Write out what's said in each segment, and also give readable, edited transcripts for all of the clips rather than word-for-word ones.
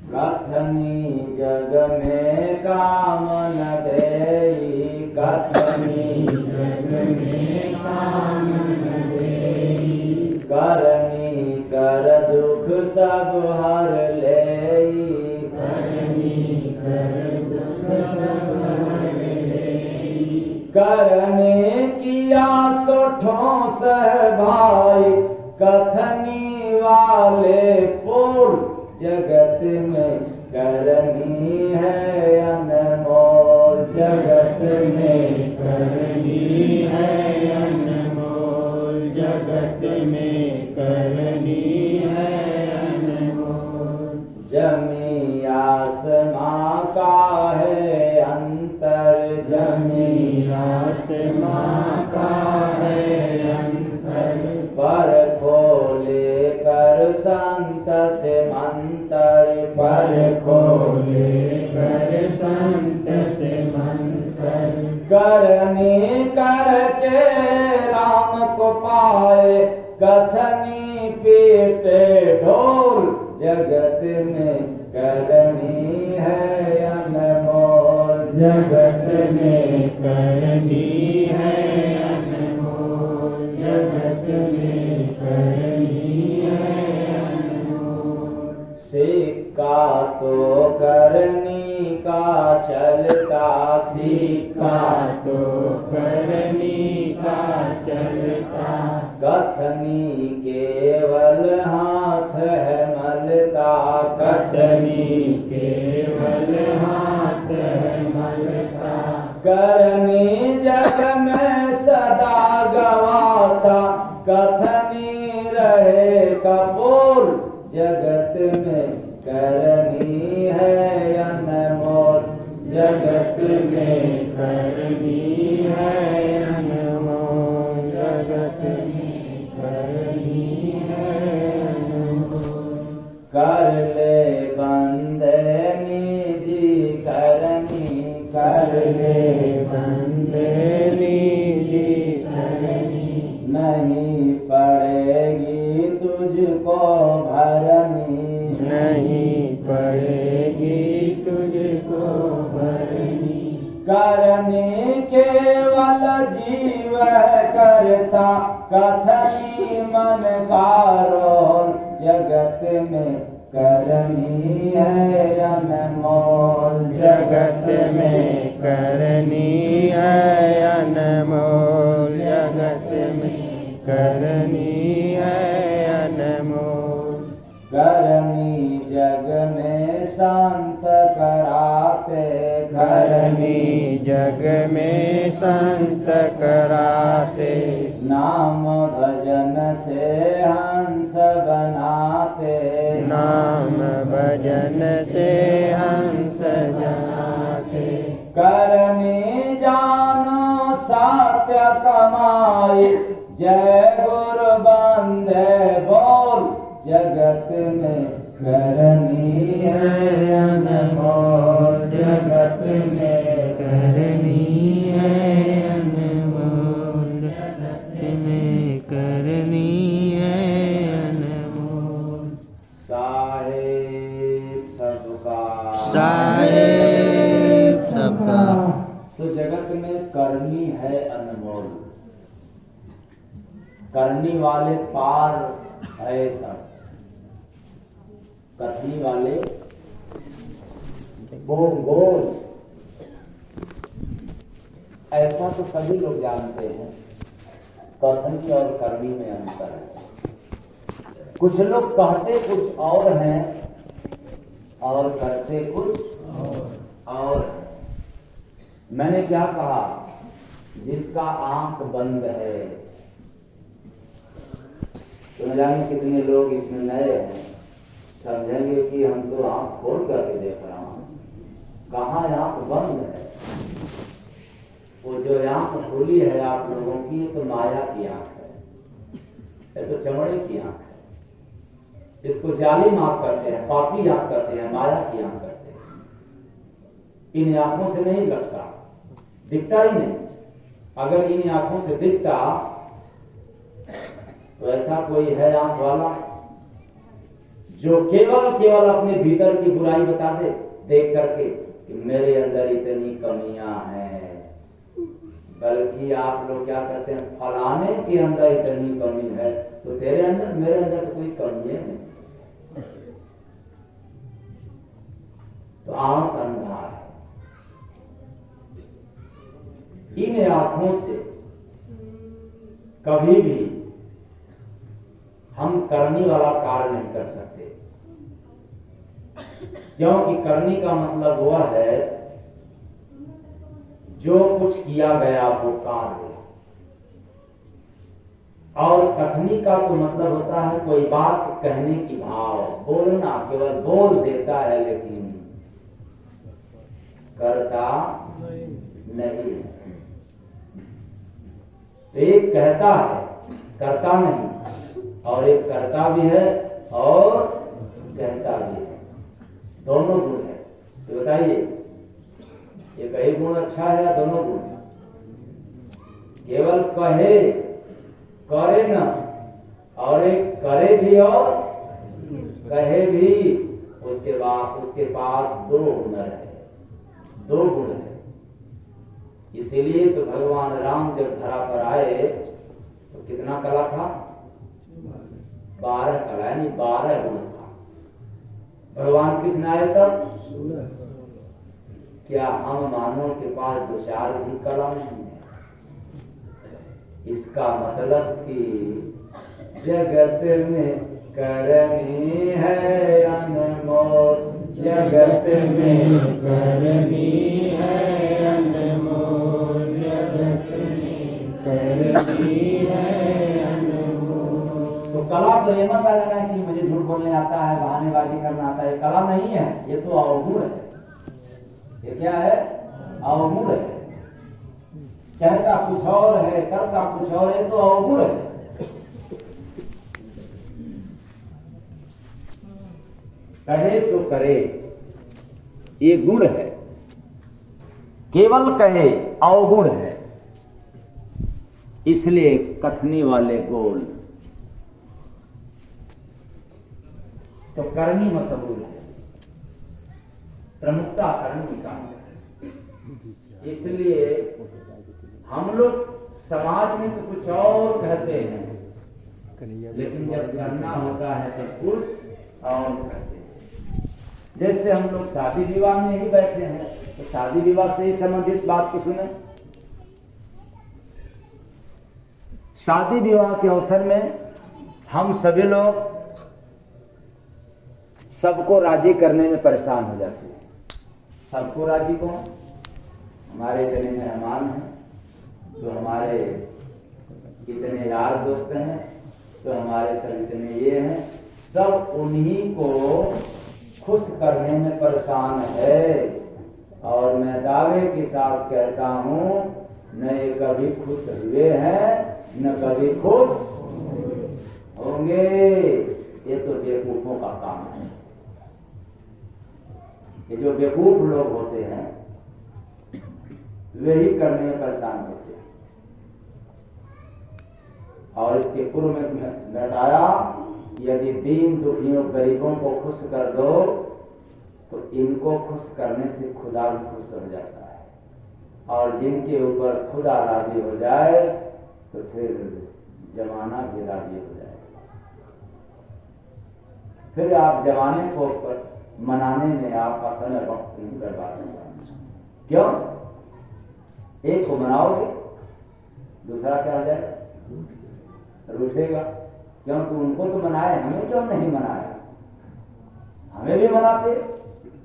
कथनी जग में काम न देई, कथनी जग में काम न देई, करनी कर दुख सब हर लेई, करनी कर दुख सब हर लेई, करने किया सोठों सह भाई, कथनी वाले पूर्ण जगत में करनी है अनमोल, जगत में करनी है अनमोल, जगत में करनी है अनमोल। जमी आसमां का है अंतर, जमी आसमां का है अंतर, पर खोले कर संत से मंतर, पर खोले कर संत से मंतर, करनी करके राम को पाए, कथनी पीटे ढोल, जगत में करनी है अनमोल, जगत में करनी है अनमोल, जगत में करनी है अनमोल। सिक्का तो करनी का चलता, सिक्का तो करनी का चलता, कथनी केवल हाथ है मलता, कथनी केवल हाथ है मलता, करनी जग में सदा गवाता, कथनी रहे कपूर, जगत में करनी है अनमोल, जगत में करनी है अनमोल, जगत में करनी है अनमोल। कर ले बंदे निजी करनी, कर ले बंदे निजी करनी, नहीं पड़ेगी तुझको भरनी, नहीं पड़ेगी तुझको भरनी, करनी केवल जीव करता, कथनी मन का रोल, जगत में करनी है अनमोल, जगत में करनी है अनमोल, जगत में करनी है अनमोल। करनी जग में शांत कराते, करनी जग में शांत कराते, नाम भजन से हंस बनाते, नाम भजन से हंस जनाते, करनी जानो सत्य कमाई, जय गुरु बंदे बोल, जगत में करनी है अनमोल, जगत में करनी है अनमोल, जगत में करनी है अनमोल। साहेब सबका, साहेब सबका, तो जगत में करनी है अनमोल, करनी वाले पार है सब, कथनी वाले गोल, ऐसा तो सभी लोग जानते हैं, कथनी और करनी में अंतर है। कुछ लोग कहते कुछ और हैं और करते कुछ और। मैंने क्या कहा, जिसका आंख बंद है, तो न जाने कितने लोग इसमें नए हैं, समझेंगे कि हम तो आंख खोल करके देख रहा हूं, कहाँ आंख बंद है। वो जो आंख खुली है आप लोगों की, तो माया की आंख है, तो चमड़े की आंख है। इसको जालिम आंख करते हैं, पापी आंख करते हैं, माया की आंख करते हैं। इन आंखों से नहीं लगता, दिखता ही नहीं। अगर इन आंखों से दिखता तो ऐसा कोई है आंख वाला जो केवल अपने भीतर की बुराई बता दे देख करके कि मेरे अंदर इतनी कमियां हैं। बल्कि आप लोग क्या कहते हैं, फलाने के अंदर इतनी कमी है, तो तेरे अंदर मेरे अंदर तो कोई कमी है नहीं। तो आंख अंधा है। इन आंखों से कभी भी हम करने वाला कार्य नहीं कर सकते, क्योंकि करने का मतलब वह है जो कुछ किया गया वो कार्य, और कथनी का तो मतलब होता है कोई बात कहने की भाव, बोलना, केवल बोल देता है लेकिन करता नहीं। तो एक कहता है करता नहीं, और एक करता भी है और कहता भी है, दोनों गुण है। तो बताइए ये कई गुण अच्छा है या दोनों गुण? केवल कहे करे न, और एक करे भी और कहे भी, उसके बाद उसके पास दो हुनर है, दो गुण है। इसीलिए तो भगवान राम जब धरा पर आए तो कितना कला था? 12 कला, यानी 12 गुण था। भगवान कृष्ण आए तब क्या हम मानव के पास 2-4 भी कला नहीं है? इसका मतलब कि जगत में करनी है अनमोल, जगत में करनी है अनमोल, जगत में करनी है अनमोल। तो कला तो ये मत आ जाना कि मुझे झूठ बोलने आता है, बहानेबाजी करना आता है, ये कला नहीं है, ये तो अवगुण है। ये क्या है? अवगुण है। कहता कुछ और है, करता कुछ और है, तो अवगुण है। कहे सो करे, ये गुण है। केवल कहे अवगुण है, इसलिए कथनी वाले गोल। तो करनी मशहूर है, प्रमुखता करनी का। इसलिए हम लोग समाज में तो कुछ और कहते हैं, लेकिन जब करना होता है तो कुछ और कहते हैं। जैसे हम लोग शादी विवाह में ही बैठे हैं, तो शादी विवाह से ही संबंधित बात को सुने। शादी विवाह के अवसर में हम सभी लोग सबको राजी करने में परेशान हो जाते हैं। सबको राजी कौन? हमारे इतने मेहमान हैं, तो हमारे इतने यार दोस्त हैं, तो हमारे सब इतने ये हैं, सब उन्हीं को खुश करने में परेशान है। और मैं दावे के साथ कहता हूं, न ये कभी खुश हुए हैं न कभी खुश होंगे। ये तो बेवकूफों का काम है। ये जो बेवकूफ लोग होते हैं वे ही करने में परेशान होते हैं। और इसके पूर्व में इसमें बताया, यदि दीन दुखियों गरीबों को खुश कर दो तो इनको खुश करने से खुदा भी खुश हो जाता है, और जिनके ऊपर खुदा राजी हो जाए तो फिर जमाना भी राजी हो जाएगा। फिर आप जमाने को मनाने में आपका समय वक्त नहीं बर्बाद। क्यों? एक को मनाओगे, दूसरा क्या हो जाएगा? रूठेगा। क्योंकि उनको तो मनाए, हमें क्यों नहीं मनाया? हमें भी मनाते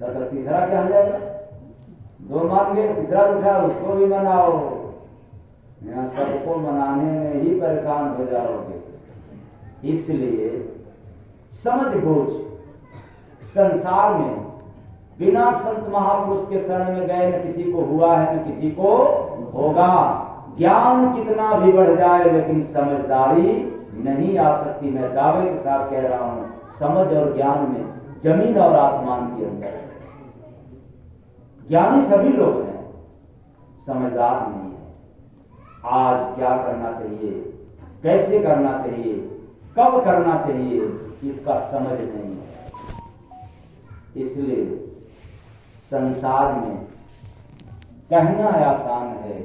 तो तीसरा क्या हो जाएगा? 2 मान गए, तीसरा रूठा, उसको भी मनाओ। यहाँ सबको मनाने में ही परेशान हो जाओगे। इसलिए समझ बूझ संसार में बिना संत महापुरुष के शरण में गए न किसी को हुआ है न किसी को होगा। ज्ञान कितना भी बढ़ जाए लेकिन समझदारी नहीं आ सकती। मैं दावे के साथ कह रहा हूं, समझ और ज्ञान में जमीन और आसमान के अंदर है। ज्ञानी सभी लोग हैं, समझदार नहीं है। आज क्या करना चाहिए, कैसे करना चाहिए, कब करना चाहिए इसका समझ नहीं है। इसलिए संसार में कहना आसान है,